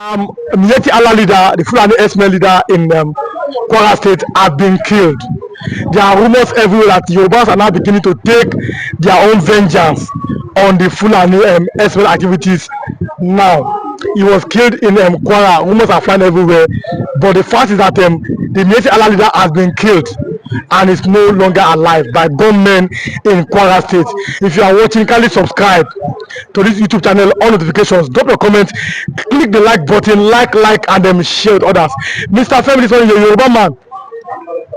Miyetti Allah leader, the Fulani herdsmen leader in Kwara State, have been killed. There are rumors everywhere that Yorubas are now beginning to take their own vengeance on the Fulani herdsmen activities now. He was killed in Kwara. Rumors are flying everywhere, but the fact is that the Miyetti Allah leader has been killed and is no longer alive by gunmen in Kwara State. If you are watching, kindly subscribe to this YouTube channel, all notifications, drop your comment, click the like button, like, and share with others. Mr. Femi, this one is a Yoruba man.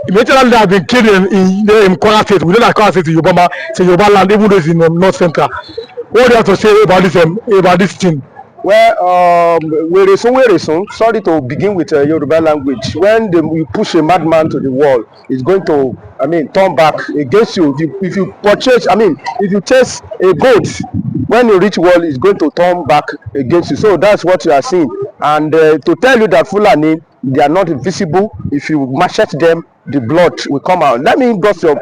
Miyetti Allah leader has been killed in Kwara State. We know that Kwara State is Yoruba, it's a Yoruba land, even though it's in North Central. What do you have to say about this thing? Well, sorry to begin with Yoruba language. When you push a madman to the wall, it's going to, turn back against you. If you purchase, if you chase a goat, when you reach wall, it's going to turn back against you. So that's what you are seeing. And to tell you that Fulani, they are not invisible. If you machete them, the blood will come out. Let me bust your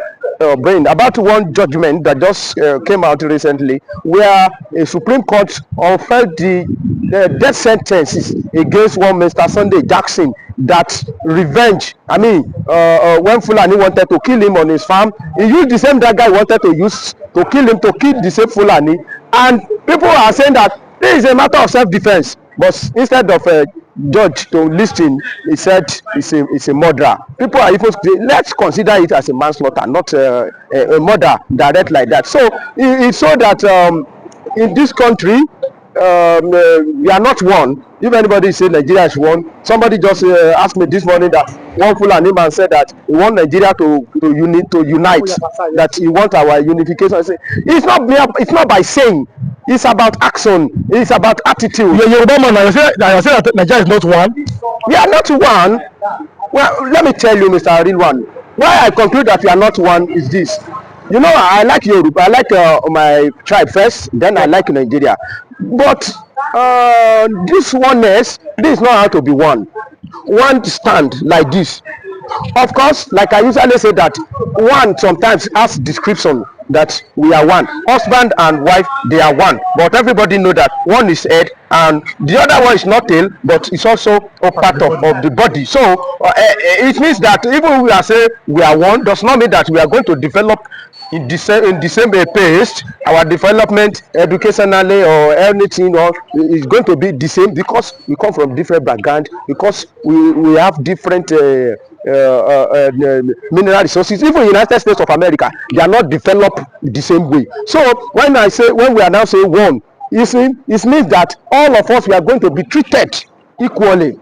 brain about one judgment that just came out recently, where a Supreme Court upheld the death sentences against one Mr. Sunday Jackson. That revenge, when Fulani wanted to kill him on his farm, he used the same that guy wanted to use to kill him, to kill the same Fulani. And people are saying that this is a matter of self-defense, but instead of judge to listen, he said it's a murderer. People are even saying, let's consider it as a manslaughter, not a murder direct like that. So it's so that in this country we are not one. If anybody say Nigeria is one, somebody just asked me this morning that one Fulani man said that he want Nigeria to unite, that he want our unification. I say, it's not by saying, it's about action, it's about attitude. You're Yoruba man, you say that Nigeria is not one. We are not one. Well, let me tell you, Mr. Rilwan, why I conclude that we are not one is this. You know, I like Yoruba, I like my tribe first, then I like Nigeria. But this oneness, this is not how to be one. One stand like this. Of course, like I usually say that one sometimes has description that we are one. Husband and wife, they are one. But everybody know that one is head and the other one is not tail, but it's also a part of the body. So it means that even we are saying we are one, does not mean that we are going to develop in the same pace. Our development educationally or anything is going to be the same, because we come from different background, because we have different mineral resources. Even United States of America, they are not developed the same way. So when we are now saying one, it means that all of us, we are going to be treated equally.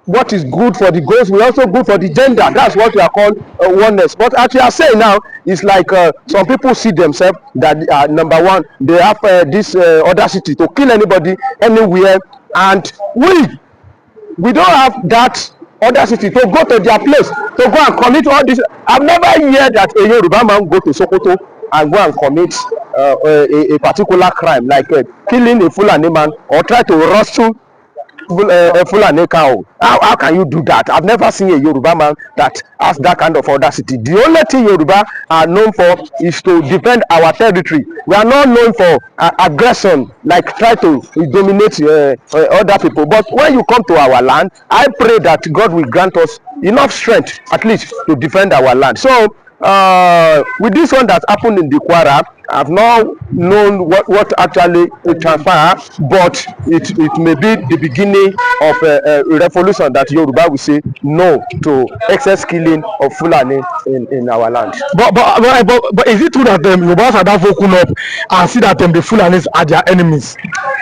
What is good for the girls will also good for the gender. That's what we are called oneness. But as you are saying now, it's like some people see themselves that number one, they have this audacity to kill anybody anywhere, and we don't have that audacity to go to their place to go and commit all this. I've never heard that a Yoruba man go to Sokoto and go and commit a particular crime, like killing a Fulani man or try to rustle a Fulani cow. How can you do that? I've never seen a Yoruba man that has that kind of audacity. The only thing Yoruba are known for is to defend our territory. We are not known for aggression, like try to dominate other people. But when you come to our land, I pray that God will grant us enough strength, at least, to defend our land. So with this one that happened in the Kwara, I've not known what actually will transpire, but it may be the beginning of a revolution that Yoruba will say no to excess killing of Fulani in our land. But is it true that Yorubas are that woken up and see that the Fulanis are their enemies?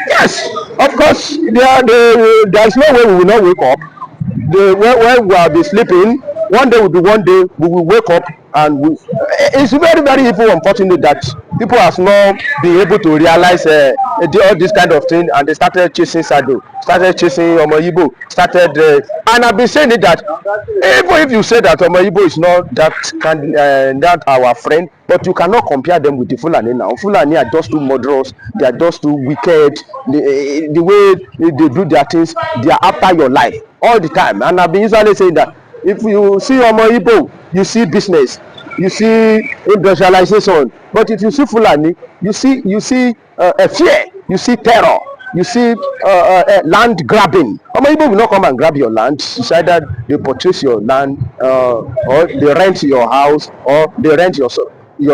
Yes, of course. There is no way we will not wake up. When we will be sleeping, one day will be one day we will wake up, and it's very, very evil, unfortunate that people have not been able to realize all this kind of thing, and they started chasing Sado, started chasing Omoyibo, and I've been saying it that even if you say that Omoyibo is not that our friend, but you cannot compare them with the Fulani now. Fulani are just too murderous, they are just too wicked, the way they do their things, they are after your life all the time. And I've been usually saying that if you see Omoyibo, you see business, you see industrialization, but if you see Fulani, you see a fear, you see terror. you see land grabbing. Igbo will not come and grab your land. It's either they purchase your land, or they rent your house, or they rent your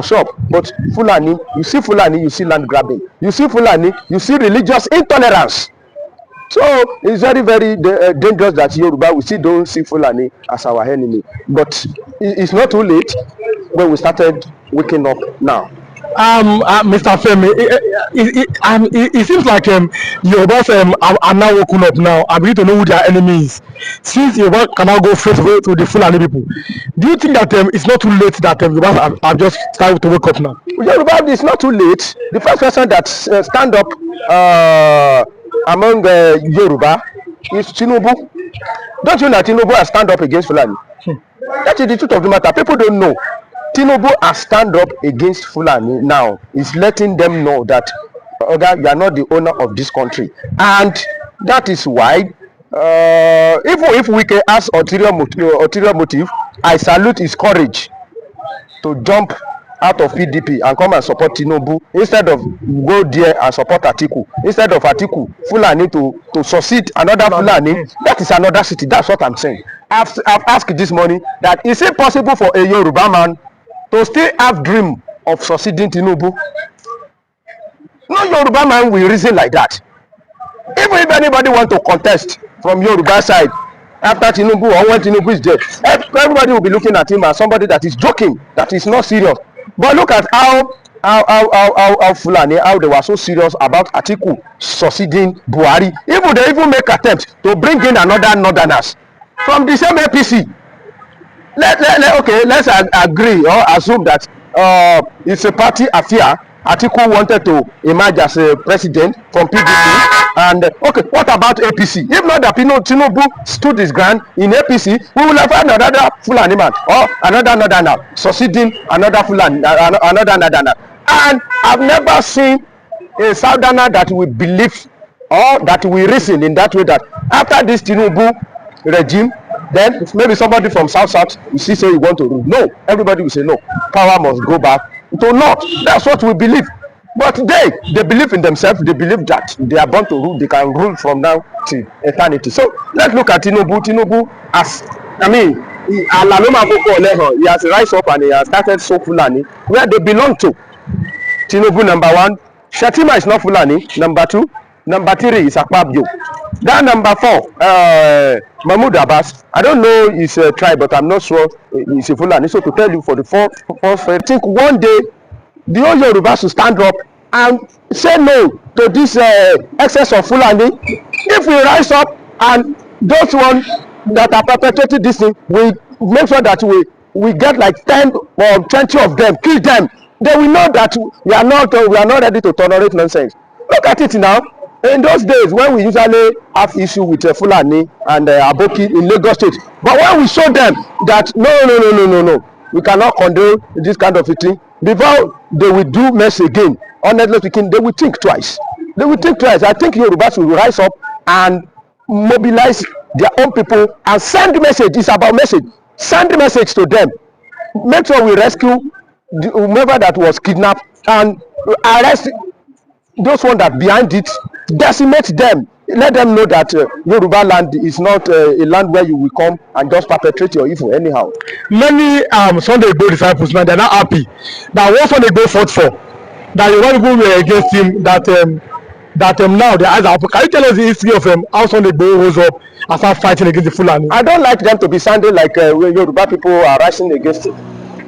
shop. But Fulani, you see land grabbing. You see Fulani, you see religious intolerance. So it's very, very dangerous that Yoruba, we still don't see Fulani as our enemy. But it's not too late when we started waking up now. Mr. Femi, it seems like Yorubas are now woken up now and begin to know who their enemy is. Since Yoruba cannot go straight away to the Fulani people, do you think that it's not too late that Yorubas have just started to wake up now? Yoruba, it's not too late. The first person that stand up among Yoruba is Tinubu. Don't you know Tinubu has stand up against Fulani? That is the truth of the matter. People don't know. Tinubu has stand up against Fulani now. Is letting them know that you are not the owner of this country, and that is why even if we can ask ulterior motive, I salute his courage to jump out of PDP and come and support Tinubu instead of go there and support Atiku. Instead of Atiku, Fulani to succeed another Fulani. That is another city. That's what I'm saying. I've asked this morning that is it possible for a Yoruba man to still have dream of succeeding Tinubu? No Yoruba man will reason like that. Even if anybody want to contest from Yoruba side after Tinubu or when Tinubu is dead, everybody will be looking at him as somebody that is joking, that is not serious. But look at how Fulani, how they were so serious about Atiku succeeding Buhari. Even they even make attempt to bring in another northerners from the same APC. Let's agree or assume that it's a party affair. Atiku wanted to emerge as a president from PDP, and what about APC? If not that Tinubu stood his ground in APC, we will have another Fulani man or another northerner succeeding another Fulani, another northerner. And I've never seen a southerner that will believe or that will reason in that way that after this Tinubu regime, then maybe somebody from south will see say you want to rule. No, everybody will say no. Power must go back to north. That's what we believe. But they believe in themselves. They believe that they are born to rule. They can rule from now to eternity. So let's look at Tinubu. Tinubu he has rise up and he has started so Fulani where they belong to. Tinubu number 1. Shatima is not Fulani. Number 2. Number 3 is Akpabio. That number 4, Mahmoud Abbas, I don't know his tribe, but I'm not sure he's a Fulani. So to tell you for the first, I think one day the whole Yoruba should stand up and say no to this excess of Fulani. If we rise up and those ones that are perpetrating this thing, we make sure that we get like 10 or 20 of them, kill them. They will know that we are not ready to tolerate nonsense. Look at it now. In those days when we usually have issue with Fulani and Aboki in Lagos State, but when we show them that no, we cannot condone this kind of a thing, before they will do mess again, honestly speaking, they will think twice. They will think twice. I think Yorubas will rise up and mobilize their own people and send message. It's about message. Send the message to them. Make sure we rescue whomever that was kidnapped and arrest those ones that behind it, decimate them. Let them know that Yoruba land is not a land where you will come and just perpetrate your evil anyhow. Many Sunday Igbo disciples now, they're not happy that what Sunday Igbo fought for, that Yoruba people were against him, that now their eyes are open. Can you tell us the history of how Sunday Igbo rose up and start fighting against the Fulani? I don't like them to be sounding like Yoruba people are rising against it.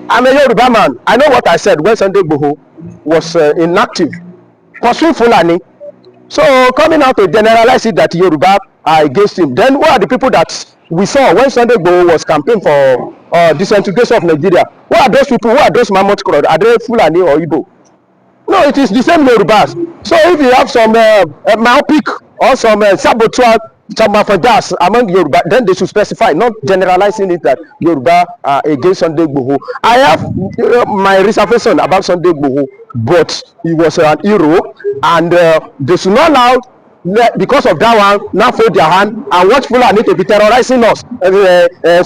I'm a Yoruba man. I know what I said when Sunday Igbo was inactive pursuing Fulani. So coming out to generalize it that Yoruba are against him, then who are the people that we saw when Sunday Igbo was campaigning for disintegration of Nigeria? Who are those people? Who are those mammoth crowd? Are they Fulani or Igbo? No, it is the same Yorubas. So if you have some myopic or some saboteur, some mafadas among Yoruba, then they should specify, not generalizing it that Yoruba are against Sunday Igbo. I have my reservation about Sunday Igbo, but he was an hero, and they should not allow, because of that one, now fold their hand and watch Fulani to be terrorizing us.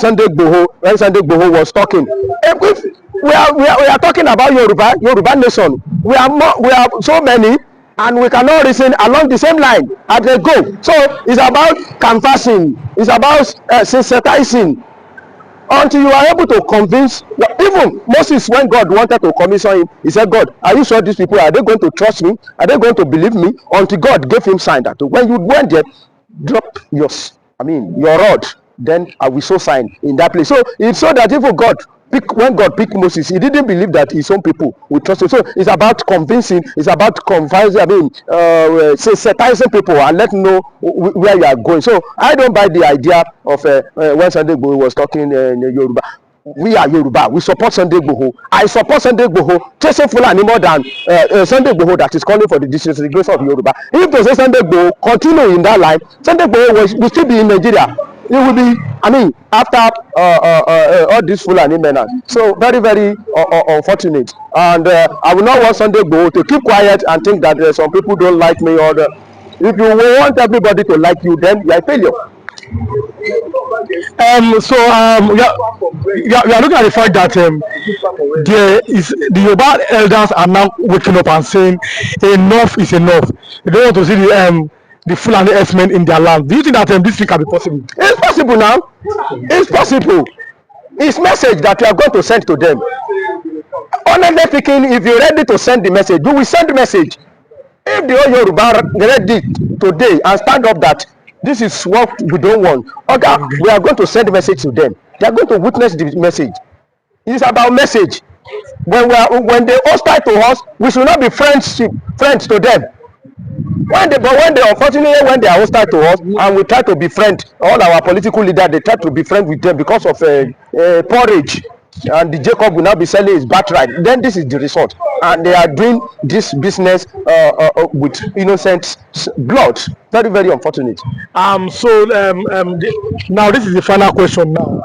Sunday Igbo, when Sunday Igbo was talking, we are talking about Yoruba nation. We are so many. and we cannot reason along the same line as they go. So it's about canvassing, it's about sensitizing until you are able to convince. Even Moses, when God wanted to commission him, he said, God, are you sure these people, are they going to trust me, are they going to believe me? Until God gave him sign that when you went there, drop your rod, then I will show sign in that place. So it's so that even when God picked Moses, he didn't believe that his own people would trust him. So it's about convincing, it's about sensitizing people and let them know where you are going. So I don't buy the idea of when Sunday Igboho was talking in Yoruba. We are Yoruba, we support Sunday Igboho. I support Sunday Igboho chasing Fulani more than Sunday Igboho that is calling for the disintegration of Yoruba. If to say Sunday Igboho continue in that line, Sunday Igboho will still be in Nigeria. It will be, after all these Fulani men. So very, very unfortunate. And I will not want Sunday Igboho to keep quiet and think that some people don't like me. If you want everybody to like you, then you are a failure. We are looking at the fact that the Yoruba elders are now waking up and saying enough is enough. They don't want to see the Fulani herdsmen in their land. Do you think that this thing can be possible? It's possible now. It's possible. It's message that you are going to send to them. Honestly speaking, if you're ready to send the message, you will send the message. If the whole Yoruba ready today and stand up that this is what we don't want, okay, we are going to send the message to them. They are going to witness the message. It's about message. When they hostile to us, we should not be friends to them. When they unfortunately when they are hostile to us and we try to befriend all our political leaders, they try to befriend with them because of porridge, and the Jacob will now be selling his birthright. Then this is the result, and they are doing this business with innocent blood. Very, very unfortunate. Now this is the final question now.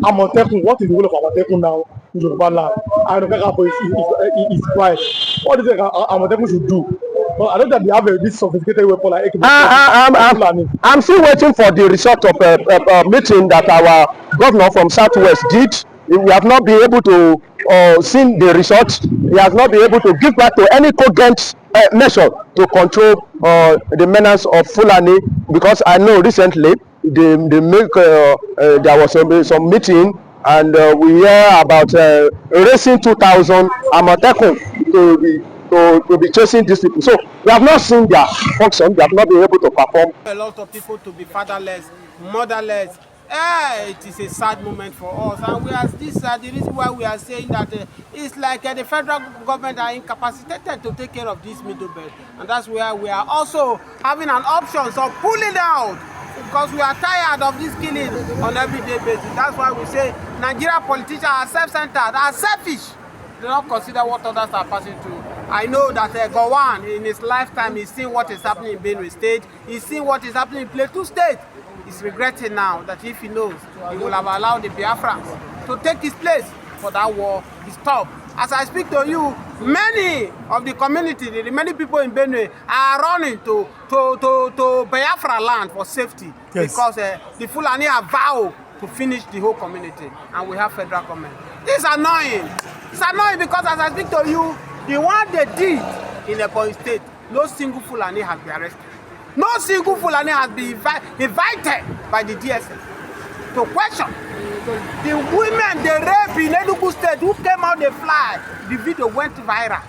Amotekun, what is the role of Amotekun now in Yoruba land? I know Kakapo is quiet. What is it Amotekun should do? Well, I know that they have this sophisticated weapon like I'm still waiting for the result of a meeting that our governor from Southwest did. We have not been able to see the results. He has not been able to give back to any cogent measure to control the menace of Fulani, because I know recently there was some meeting, and we hear about raising 2,000 Amotekun to be chasing these people. So we have not seen their function. We have not been able to perform. A lot of people to be fatherless, motherless. It is a sad moment for us, and this is the reason why we are saying that it's like the federal government are incapacitated to take care of this middle belt, and that's where we are also having an option of pulling out, because we are tired of this killing on everyday basis. That's why we say Nigerian politicians are self-centered, are selfish. They don't consider what others are passing through. I know that Gowon in his lifetime he's seen what is happening in Benue State, he's seen what is happening in Plateau State. He's regretting now that if he knows, he will have allowed the Biafrans to take his place for that war to stop. As I speak to you, many of the community, the many people in Benue are running to Biafra land for safety. Yes. Because the Fulani have vowed to finish the whole community, and we have federal government. This is annoying. It's annoying because as I speak to you, the one they did in Ebonyi State, no single Fulani has been arrested. No single Fulani has been invited by the DSS to question. The women they raped in Enugu State who came out they fly, the video went viral.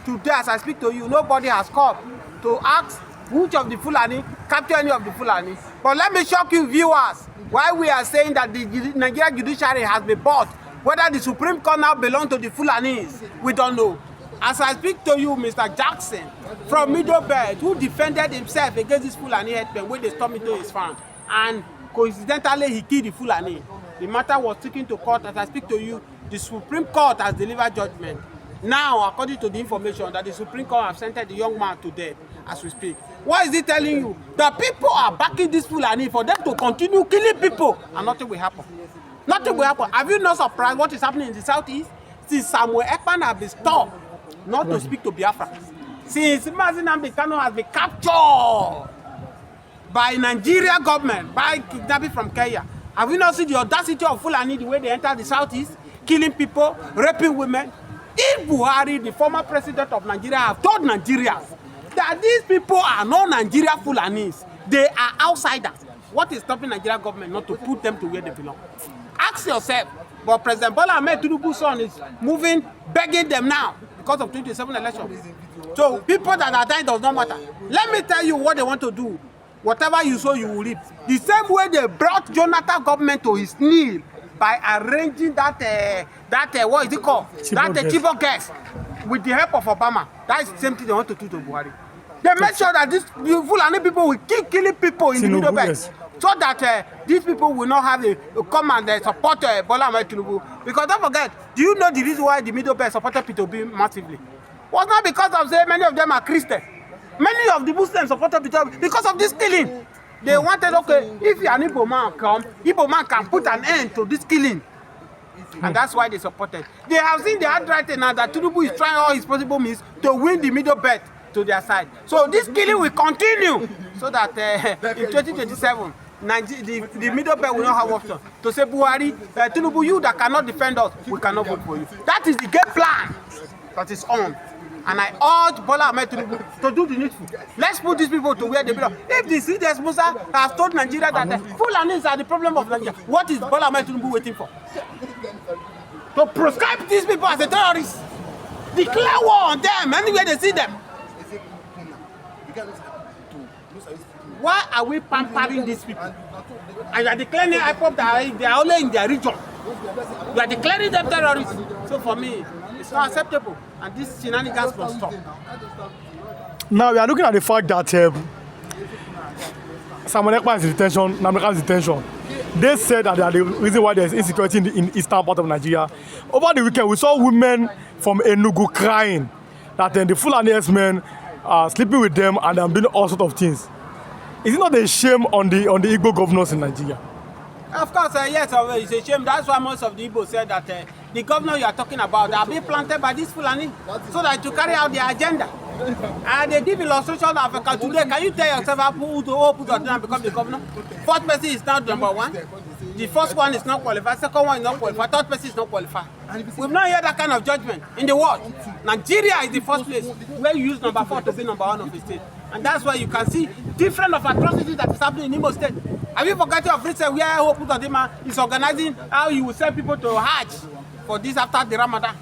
Today as I speak to you, nobody has come to ask which of the Fulani capture any of the Fulani. But let me shock you viewers, why we are saying that the Nigerian Judiciary has been bought. Whether the Supreme Court now belongs to the Fulanis, we don't know. As I speak to you, Mr. Jackson, from Middle Belt, who defended himself against this Fulani headman when they stormed into his farm, and coincidentally he killed the Fulani. The matter was taken to court. As I speak to you, the Supreme Court has delivered judgment. Now, according to the information, that the Supreme Court have sentenced the young man to death as we speak. What is it telling you? The people are backing this Fulani for them to continue killing people, and nothing will happen. Nothing will happen. Have you not surprised what is happening in the southeast? Since Samuel Ekpan has been stopped not to speak to Biafra. Since Mazi Nnamdi Kanu has been captured by Nigeria government, by kidnapping from Kenya. Have you not seen the audacity of Fulani, the way they enter the southeast, killing people, raping women? If Buhari, the former president of Nigeria, have told Nigerians that these people are not Nigeria Fulanis. They are outsiders. What is stopping Nigeria government not to put them to where they belong? Ask yourself. But President Bola Ahmed Tinubu's son is moving, begging them now because of 2027 election. So people that are dying does not matter. Let me tell you what they want to do. Whatever you sow, you will reap. The same way they brought Jonathan government to his knee by arranging that what is it called? Chibok gas with the help of Obama. That is the same thing they want to do to Buhari. They make sure that these Fulani people will keep killing people in the Middle Belt, so that these people will not have a come and support Bola Ahmed Tinubu. Because don't forget, do you know the reason why the Middle Belt supported P2B massively? It was not because of say many of them are Christians. Many of the Muslims supported P2B because of this killing. They wanted, okay, if an Igbo man come, Igbo man can put an end to this killing. And that's why they supported. They have seen the handwriting now that Tinubu is trying all his possible means to win the Middle Belt to their side. So this killing will continue so that in 2027, the Middle Belt will not have option to say, Buhari, Tinubu, you that cannot defend us, we cannot vote for you. That is the game plan that is on. And I urge Bola Ahmed Tinubu to do the needful. Let's put these people to where they belong. If the CDS Musa has told Nigeria that Fulanis are the problem of Nigeria, what is Bola Ahmed Tinubu waiting for? To proscribe these people as a terrorist. Declare war on them anywhere they see them. Why are we pampering these people? And you are declaring IPOP that they are only in their region. You are declaring them terrorists. So for me, it's not acceptable. And this shenanigans must stop. Now we are looking at the fact that Simon Ekpa is in detention, Nameka is in detention. They said that they are the reason why there is insecurity in the eastern part of Nigeria. Over the weekend, we saw women from Enugu crying that the Fulani herdsmen are sleeping with them and they're doing all sorts of things. Is it not a shame on the Igbo governors in Nigeria? Of course, yes, it's a shame. That's why most of the Igbo said that the governor you are talking about are being planted by this Fulani so that to carry out their agenda. And they give illustration of today. Can you tell yourself who put on and become the governor? Fourth person is now number one. The first one is not qualified. Second one is not qualified. Third person is not qualified. We've not heard that kind of judgment in the world. Nigeria is the first place where you use number 4 to be number 1 of the state. And that's why you can see different of atrocities that is happening in Imo State. Have you forgotten of recent where Hope Uzodinma is organizing how you will send people to Hajj for this after the Ramadan?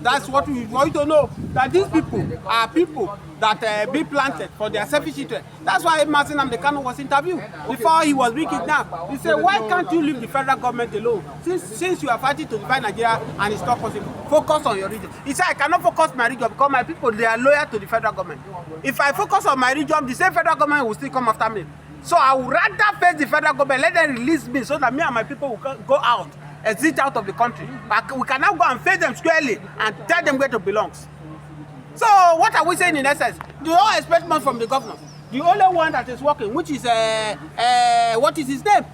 That's what we want you to know, that these people are people that be planted for their selfish interest. That's why Mazi Nnamdi Kanu was interviewed before he was being kidnapped. He said, why can't you leave the federal government alone? Since you are fighting to divide Nigeria and it's not possible, focus on your region. He said, I cannot focus my region because my people, they are loyal to the federal government. If I focus on my region, the same federal government will still come after me. So I would rather face the federal government, let them release me so that me and my people will go out, exit out of the country. But we can now go and face them squarely and tell them where to belong. So what are we saying in essence? You don't expect much from the governor. The only one that is working, which is what is his name?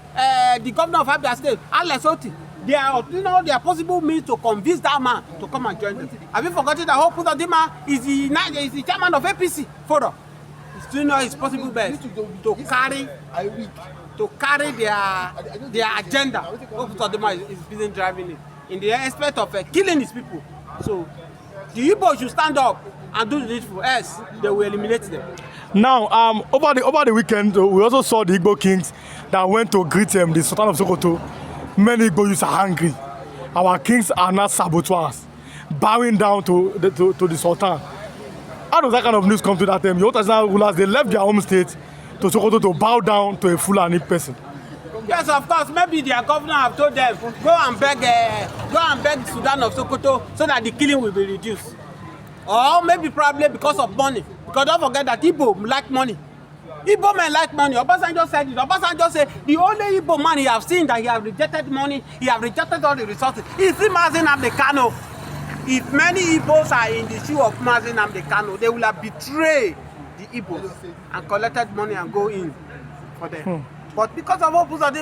The governor of Abia State, Alex Oti. There are possible means to convince that man to come and join them. Have you forgotten that Hope Uzodinma is the chairman of APC? Further, do you know it's possible best to carry their agenda? Hope Uzodinma is busy driving it in the aspect of killing his people. So the Igbo should stand up and do the needful, else they will eliminate them. Now, over the weekend, we also saw the Igbo kings that went to greet the Sultan of Sokoto. Many Igbo youths are angry. Our kings are not saboteurs, bowing down to the Sultan. How does that kind of news come to that time? Your traditional rulers, they left their home state to Sokoto to bow down to a Fulani person. Yes, of course. Maybe their governor have told them, go and beg Sudan of Sokoto so that the killing will be reduced. Or maybe probably because of money. Because don't forget that Igbo like money. Igbo men like money. Obasanjo said it. Obasanjo said the only Igbo man he have seen that he have rejected money, he have rejected all the resources, is Mazi Nnamdi Kanu. If many Igbos are in the shoe of Mazi Nnamdi Kanu, they will have betrayed the Igbos and collected money and go in for them. But because of Mazi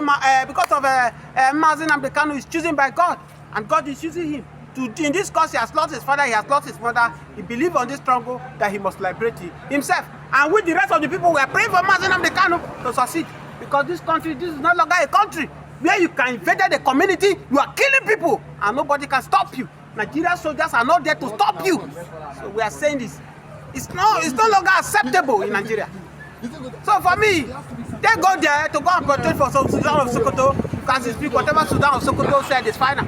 Nnamdi Kanu is chosen by God, and God is using him. In this cause, he has lost his father, he has lost his mother. He believes on this struggle that he must liberate himself. And with the rest of the people, we are praying for Mazi Nnamdi Kanu to succeed. Because this country, this is no longer a country where you can invade the community, you are killing people, and nobody can stop you. Nigerian soldiers are not there to stop you. So we are saying this. It's no longer acceptable in Nigeria. So for me, they go there to go and protest for some Sudan of Sokoto, because they speak whatever Sudan of Sokoto said is final.